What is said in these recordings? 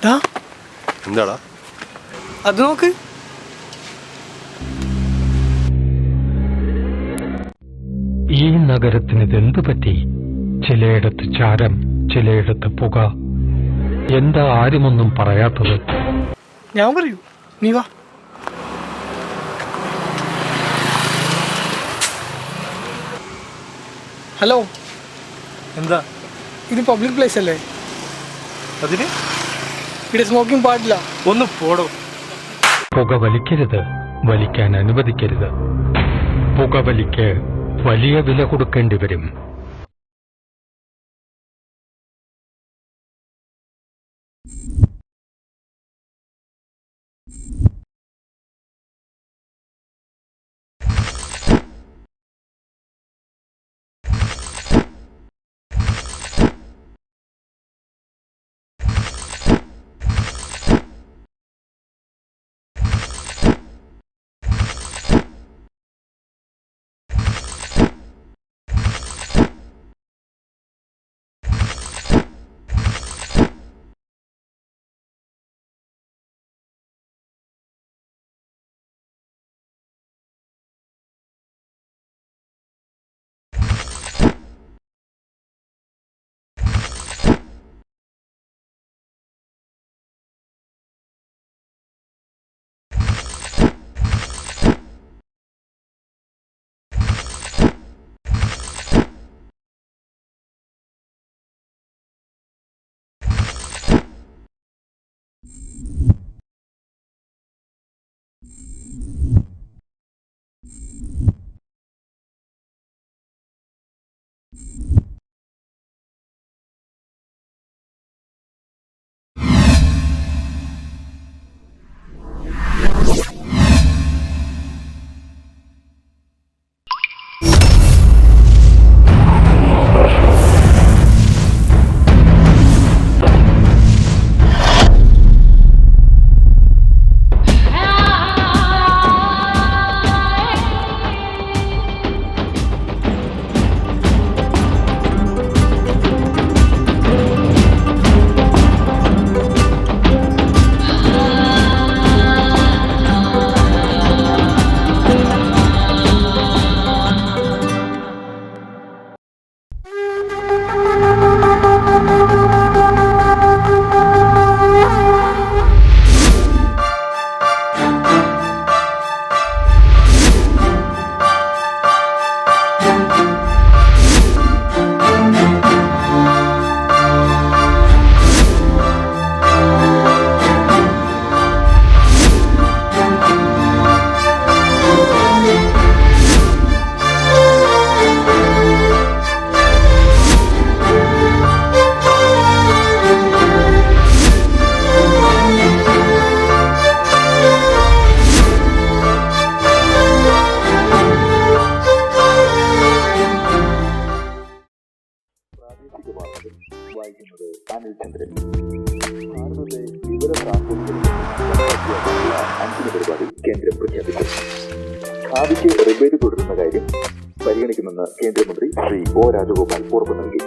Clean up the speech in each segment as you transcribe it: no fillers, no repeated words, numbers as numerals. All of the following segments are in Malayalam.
എന്താടാ അത് നോക്ക്. ഈ നഗരത്തിന് ഇതെന്തു പറ്റി? ചിലയിടത്ത് ചാരം, ചിലയിടത്ത് പുക. എന്താ ആരുമൊന്നും പറയാത്തത്? ഞാൻ പറയൂ, നീ വാ. ഹലോ, എന്താ ഇത് പബ്ലിക് പ്ലേസ് അല്ലേ? അതിന് ഇവിടെ സ്മോക്കിംഗ് പാടില്ല. ഒന്ന് പോടോ. പുക വലിക്കരുത്, വലിക്കാൻ അനുവദിക്കരുത്. പുകവലിക്ക് വലിയ വില കൊടുക്കേണ്ടി വരും. വായിക്കുന്നത് അനിൽ ചന്ദ്രൻ. ഭാരതത്തെ വിവര സാങ്കേതിക അന്തിമ പരിപാടി കേന്ദ്രം പ്രഖ്യാപിച്ചു. ഖാദിക്ക് റിബേറ്റ് തുടരുന്ന കാര്യം പരിഗണിക്കുമെന്ന് കേന്ദ്രമന്ത്രി ശ്രീ ഒ രാജഗോപാൽ ഉറപ്പു നൽകി.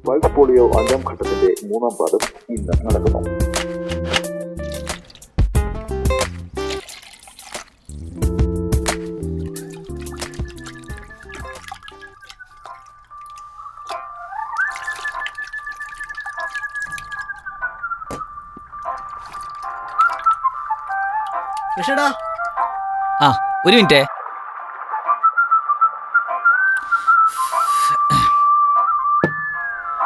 പൾസ് പോളിയോ 5ാം ഘട്ടത്തിന്റെ 3ാം പാദം ഇന്ന് നടക്കുന്നു. ഒരു മിനിറ്റ്.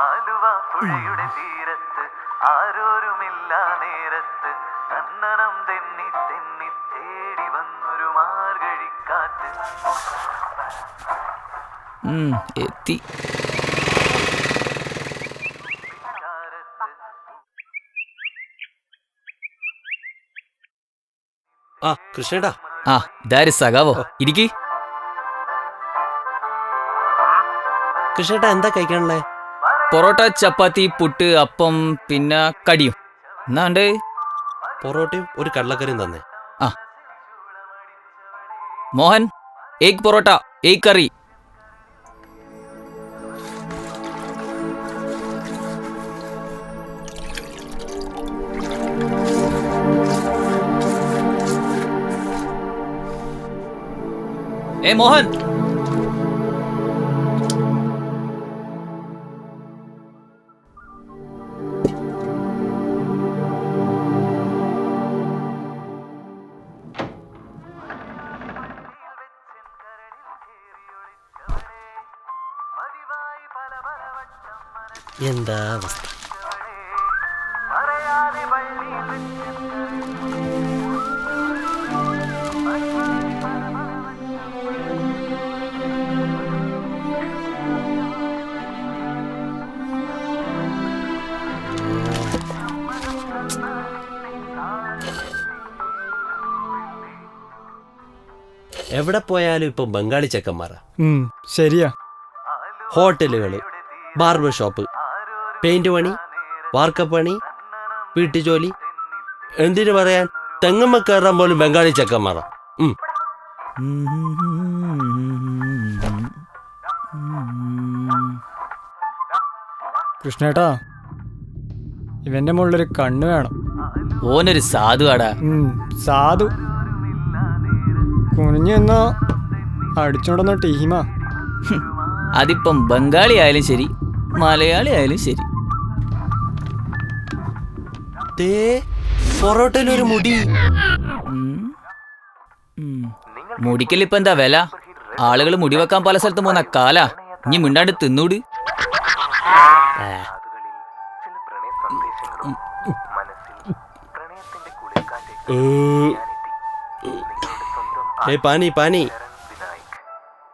ആലുവ പുഴയുടെ തീരത്ത് ആരോരുമില്ല നേരത്ത് കണ്ണനം തെന്നി തെന്നി തേടി വന്നൊരു മാർഗഴിക്കാറ്റ് എത്തി. കൃഷ്ണേട്ടാ. ഇതാര് സഖാവോ? ഇരിക്കി. കൃഷ്ണേട്ടാ, എന്താ കഴിക്കാനുള്ളേ? പൊറോട്ട, ചപ്പാത്തി, പുട്ട്, അപ്പം, പിന്നെ കടിയും. എന്നാണ്ട് പൊറോട്ടയും ഒരു കടലക്കറിയും തന്നെ. മോഹൻ, ഏക് പൊറോട്ട, ഏക് കറി. ഏ മോഹൻ, എന്താ അവസ്ഥ? എവിടെ പോയാലും ഇപ്പൊ ബംഗാളി ചെക്കന്മാരാ. ശരിയാ. ഹോട്ടലുകള്, ബാർബർ ഷോപ്പ്, പെയിന്റ് പണി, വാർക്കപ്പണി, വീട്ടുജോലി, എന്തിനു പറയാൻ തെങ്ങമ്മ കയറാൻ പോലും ബംഗാളി ചെക്കന്മാരാ. കൃഷ്ണേട്ടാ, ഇവന്റെ മുകളിലൊരു കണ്ണ് വേണം. ഓനൊരു സാധുവാടാ. സാധു കുനിഞ്ഞു എന്നാ അടിച്ചോണ്ടെന്ന ടീമാ. അതിപ്പം ബംഗാളി ആയാലും ശരി, മലയാളി ആയാലും ശരി. പൊറോട്ടയിലൊരു മുടി. മുടിക്കലിപ്പ എന്താ വില? ആളുകൾ മുടി വെക്കാൻ പല സ്ഥലത്തും പോകുന്ന കാലാ. ഇനി മിണ്ടാണ്ട് തിന്നൂട്. പാനി പാനി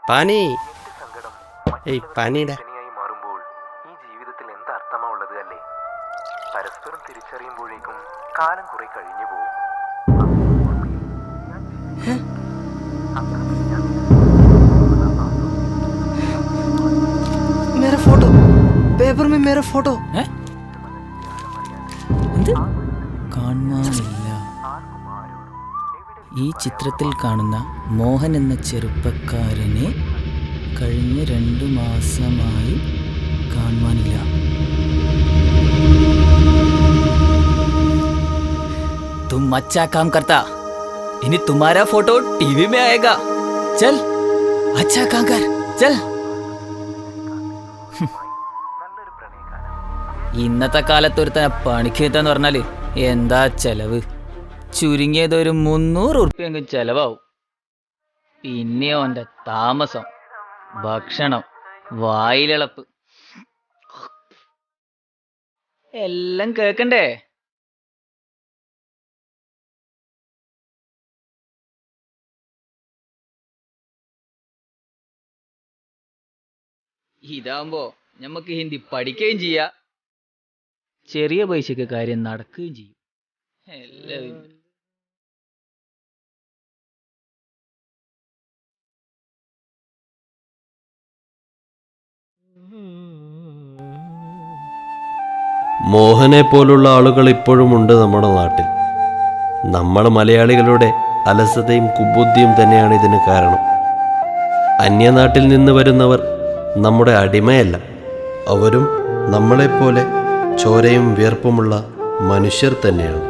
പാനി പാനിയുടെ മാറുമ്പോൾ ഈ ജീവിതത്തിൽ എന്താ അർത്ഥമാ ഉള്ളത് അല്ലേ? പരസ്പരം തിരിച്ചറിയുമ്പോഴേക്കും കാലം കുറെ കഴിഞ്ഞു പോകും. मेरा फोटो पेपर में मेरा फोटो. എന്ത്? കാണുവാനില്ല. ഈ ചിത്രത്തിൽ കാണുന്ന മോഹൻ എന്ന ചെറുപ്പക്കാരനെ കഴിഞ്ഞ 2 മാസമായി കാണുവാനില്ല. तुम अच्छा काम करता, इनी तुम्हारा फोटो टीवी में आएगा. चल अच्छा काम कर, चल. ഇന്നത്തെ കാലത്ത് ഒരുത്തനെ പണിക്കെത്താന്ന് പറഞ്ഞാല് എന്താ ചെലവ്? ചുരുങ്ങിയത് ഒരു 300 ഉറുപ്പ്യെങ്കിലും ചെലവാവും. പിന്നെ ഓന്റെ താമസം, ഭക്ഷണം, വായിലിളപ്പ് എല്ലാം കേക്കണ്ടേ? ഇതാകുമ്പോ നമുക്ക് ഹിന്ദി പഠിക്കുകയും ചെയ്യാം, ചെറിയ പൈസക്ക് കാര്യം നടക്കുകയും ചെയ്യും. എല്ലാവരും മോഹനെ പോലുള്ള ആളുകൾ ഇപ്പോഴും ഉണ്ട് നമ്മുടെ നാട്ടിൽ. നമ്മൾ മലയാളികളുടെ അലസതയും കുബുദ്ധിയും തന്നെയാണ് ഇതിന് കാരണം. അന്യനാട്ടിൽ നിന്ന് വരുന്നവർ നമ്മുടെ അടിമയല്ല. അവരും നമ്മളെപ്പോലെ ചോരയും വിയർപ്പുമുള്ള മനുഷ്യർ തന്നെയാണ്.